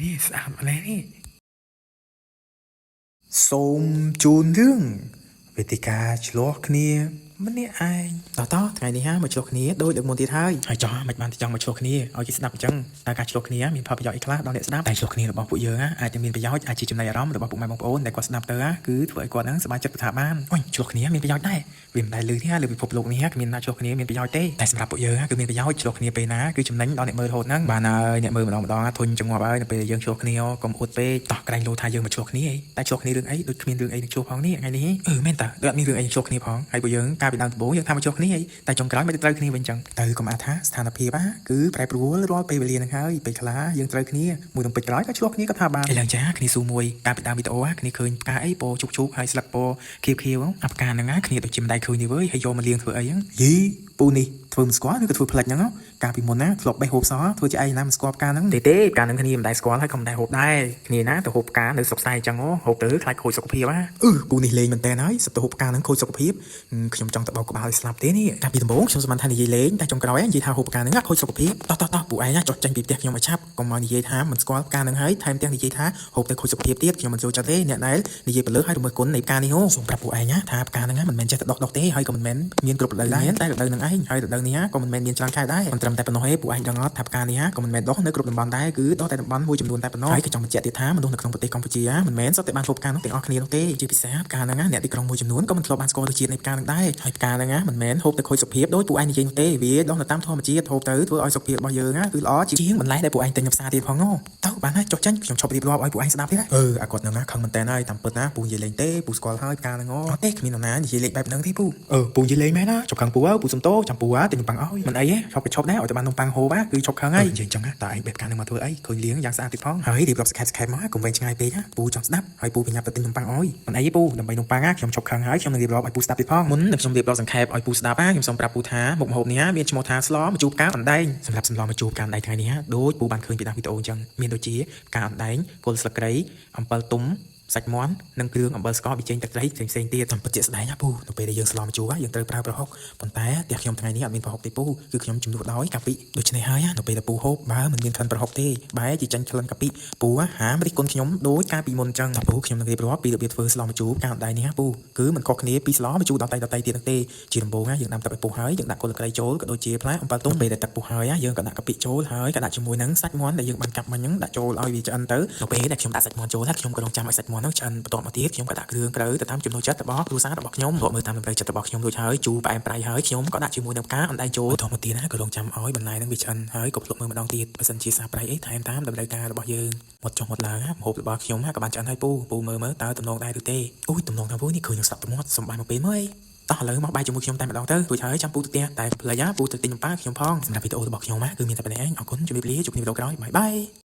นี่สะอาดอะไรนี่សូមជូនរឿងវេទិកាឆ្លោះគ្នាម្នាក់ឯងតោះថ្ងៃនេះមកឆ្លោះគ្នាដោយលើកមុនទៀតហើយចោះមិនបានចង់មកឆ្លោះគ្នាឲ្យគេស្ដាប់អញ្ចឹងតើការឆ្លោះគ្នាមានផលប្រយោជន៍អីខ្លះដល់អ្នកស្ដាប់តែឆ្លោះគ្នារបស់ពួកយើងអាចจะមានប្រយោជន៍អាចជាចំណីអារម្មណ៍របស់ពុកម៉ែបងប្អូនដែលគាត់ស្ដាប់ទៅគឺធ្វើឲ្យគាត់ហ្នឹងសប្បាយចិត្តថាបានអូយឆ្លោះគ្នាមានប្រយោជន៍ដែរវាមិនដែលលឺទេលើពិភពលោកនេះគ្មានណាឆ្លោះគ្នាមានប្រយោជន៍ទេតែសម្រាប់ពួកយើងគឺមានប្រយោជន៍ឆ្លោះគ្នាពេលណាគឺចំណេញដល់អ្នកមើលរហូតហ្នឹងបានហើយអ្នកមើលម្ដងធុញចង្អប់ហើយនៅពេលយើងឆ្លោះគ្នាកុំអួតពេកតោះក្រែងលោថាយើងមកឆ្លោះគ្នាតែឆ្លោះគ្នារឿងអីដូចគ្មានរឿងអីនឹងឆ្លោះផងនេះថ្ងៃនេះមែនតើដូចអត់មានរឿងអីឆ្លោះគ្នាផងហើយពួកយើងកាលពីដើមដំបូងយើងថាមកឆ្លោះគ្នាតែចុងក្រោយមិនត្រូវគ្នាវិញចឹងទៅកុំអាចថាស្ថានភាពគឺប្រែប្រួលរាល់ពេលវេលាហ្នឹងហើយពេលខ្លះយើងត្រូវគ្នាមួយទៅពេចក្រោយក៏ឆ្លោះគ្នាក៏ថាបានឥឡូវចាគ្នាស៊ូមួយកាលពីដើមវីដេអូគ្នាឃើញផ្កាអីពណ៌ជុកហើយស្លឹកពណ៌ខៀវអាផ្កាហ្នឹងគ្នាដូចជាមិនដែរឃើញនេះវើយហើយយកមកលាងធ្វើអីហ្នឹងយីពូនេះធ្វើមិនស្គាល់ឬក៏ធ្វើផ្លិចហ្នឹងកាលពីមុនណាធ្លាប់បេះហូបសធ្វើជាអីណាមិនស្គាល់ផ្កាហ្នឹងទេផ្កាហ្នឹងគ្នាមិនដែរស្គាល់ហើយក៏មិនដែរហូបដែរគ្នាណាទៅហូបផ្កានៅស្រុកស្អែកចឹងហូបទៅខ្លាចខូចសុខភាពពូនេះលេងមែនតើហើយសិតទៅហូបផ្កាហ្នឹងខូចសុខភាពខ្ញុំចង់ទៅបោកក្បាលឲ្យស្លាប់ទេនេះកាលពីដំបូងខ្ញុំស្មានថានិយាយលេងតែចុងក្រោយនិយាយថាហូបផ្កាហ្នឹងខូចសុខភាពតោះពូឯងចុះចេញពីផ្ទះខ្ញុំឲ្យឆាប់កុំមកនិយាយថាមិនស្គាល់ផ្កាហ្នឹងហើយថែមទាំងនិយាយថាហូបទៅខូចសុខភាពទៀតខ្ញុំមិនចូលចិត្តទេអ្នកដែលនិយាយទៅលើឲ្យរំលឹកគុណនៃផ្កានេះសូមប្រាប់ពូឯងថាផ្កាហ្នឹងមិនមែនចេះតែដុះទេហើយក៏មិនមែនមានគ្រប់រដូវដែរតែរដូវហ្នឹងឯងហើយរដូវនេះក៏មិនមែនមានច្រើនខែដែរមិនត្រឹមតែប៉ុណ្ណោះទេពូឯងដឹងអត់ថាផ្កានេះក៏មិនមែនដុះនៅគ្រប់តំបន់ដែរគឺដុះតែតំបន់មួយចំនួនតែប៉ុណ្ណោះហើយក៏ចង់បញ្ជាក់ទៀតថាមនុស្សនៅក្នុងប្រទេសកម្ពុជាមិនមែនសុទ្ធតែបានហូបផ្កានោះទាំងអស់គ្នានោះទេជាពិសេសផ្កាហ្នឹងអ្នកទីក្រុងមួយចំនួនក៏មិនធ្លាប់បានស្គាល់រសជាតិនៃផ្កាហ្នឹងដែរហើយផ្កាហ្នឹងមិនមែនហូបទៅខូចសុខភាពដោយពូឯងនិយាយនោះទេវាដុះនៅតាមធម្មជាតិហូបទៅធ្វើឲ្យសុខភាពរបស់យើងគឺល្អជាងបន្លែដែលពូឯងទិញនៅផ្សារទៀតផងទៅបានហើយចុះចាញ់ខ្ញុំឈប់រៀបរាប់ឲ្យពូឯងស្ដាប់ទៀតអាគាត់ហ្នឹងខឹងមែនតើហើយតាមពិតណាពូនិយាយលេងទេពូស្គាល់ហើយផ្កាហ្នឹងអត់ទេគ្មាននរណានិយាយលេងបែបហ្នឹងទេពូពូនិយាយលេងមែនណាចុះខឹងពូសំទោចាំពូទិញនំប៉័ងឲ្យមិនអីទេឈប់ដែរឲ្យតែបាននំប៉័ងហូបគឺឈប់ខឹងហើយនិយាយអញ្ចឹងតើឯងបេះផ្កាហ្នឹងមកធ្វើអីឃើញលៀងយ៉ាងស្អាតទៀតផងហើយរៀបរាប់សខេបមកកុំវែងឆ្ងាយពេកពូចង់ស្ដាប់ហើយពូប្រញាប់ទៅទិញនំប៉័ងឲ្យមិនអីទេពូដើម្បីនំប៉័ងខ្ញុំឈប់ខឹងហើយខ្ញុំនឹងរៀបរាប់ឲ្យពូស្ដាប់ទៀតផងមុននឹងខ្ញុំរៀបរាប់សង្ខេបឲ្យពូស្ដាប់ខ្ញុំសូមប្រាប់ពូថាមុខម្ហូបនេះមានឈ្មោះថាស្លម្ជូរផ្កាអណ្ដែងសម្រាប់សម្លម្ជូរផ្កាអណ្ដែងថ្ងៃនេះដូចពូបានឃើញពីតាមវីដេអូអញ្ចឹងមានដូចជាផ្កាអណ្ដែងគល់ស្លឹកគ្រៃអំពិលទុំសាច់មាន់និងគ្រឿងអំបិលស្ករប៊ីចេងទឹកត្រីផ្សេងទៀតតាមពិតជាក់ស្ដែងពូនៅពេលដែលយើងស្លម្ជូរយើងត្រូវប្រើប្រហុកប៉ុន្តែផ្ទះខ្ញុំថ្ងៃនេះអត់មានប្រហុកទេពូគឺខ្ញុំជំនួសដោយកាពិដូច្នេះហើយនៅពេលដែលពូហូបបើមិនមានក្លិនប្រហុកទេបែរជាចាញ់ក្លិនកាពិពូហាមរិះគន់ខ្ញុំដូចកាលពីមុនអញ្ចឹងពូខ្ញុំនឹងរៀបរាប់ពីរបៀបធ្វើស្លម្ជូរការអណ្ដែងនេះពូគឺមិនខុសគ្នាពីស្លម្ជូរដតៃទៀតទេជាដំបូងយើងដាំទឹកឲ្យពុះហើយយើងដាក់គល់ស្លឹកគ្រៃចូលក៏ដូចជាផ្លែអំបិលទុំពេលដែលទឹកពុះហើយយើងក៏ដាក់កាពិចូលហើយក៏ដាក់ជាមួយនឹងសាច់មាន់ដែលយើងបានកាប់មិញហ្នឹងដាក់ចូលឲ្យវាឆ្អិនទៅនៅពេលដែលខ្ញុំដាក់សាច់មាន់ចូលខ្ញុំក៏រងចាំឲ្យសាច់មាន់ហ្នឹងឆ្អិនបន្ទាប់មកទៀតខ្ញុំក៏ដាក់គ្រឿងក្រៅទៅតាមចំណូលចិត្តរបស់គ្រួសាររបស់ខ្ញុំគាត់មើលតាមតម្រូវចិត្តរបស់ខ្ញុំដូចហើយជូរផ្អែមប្រៃហើយខ្ញុំក៏ដាក់ជាមួយនឹងផ្កាអណ្ដែងចូលបន្ទាប់មកទៀតក៏រងចាំឲ្យបន្លែហ្នឹងវាឆ្អិនហើយក៏ភ្លក់មើលម្ដងទៀតបើសិនជាសាប្រៃអីថែមតាមតម្រូវការរបស់យើងមកចុះមកឡើងម្ហូបរបស់ខ្ញុំក៏បានឆ្អិនហើយពូមើលតើទំនងដែរឬទេអូយទំនងថាពូនេះឃើញនឹងស្ដាប់ទៅមាត់សំបាយមកពេលមើលតោះឥឡូវមកបាយជាមួយខ្ញុំតែម្ដងទៅរួចហើយចាំពូទៅផ្ទះតែផ្លេចពូទៅទិញនំប៉័ងខ្ញុំផងសម្រាប់វីដេអូរបស់ខ្ញុំគឺមានតែប៉ុណ្្នេះឯងអរគុណជម្រាបលាជួបគ្នាវីដេអូក្រោយបាយ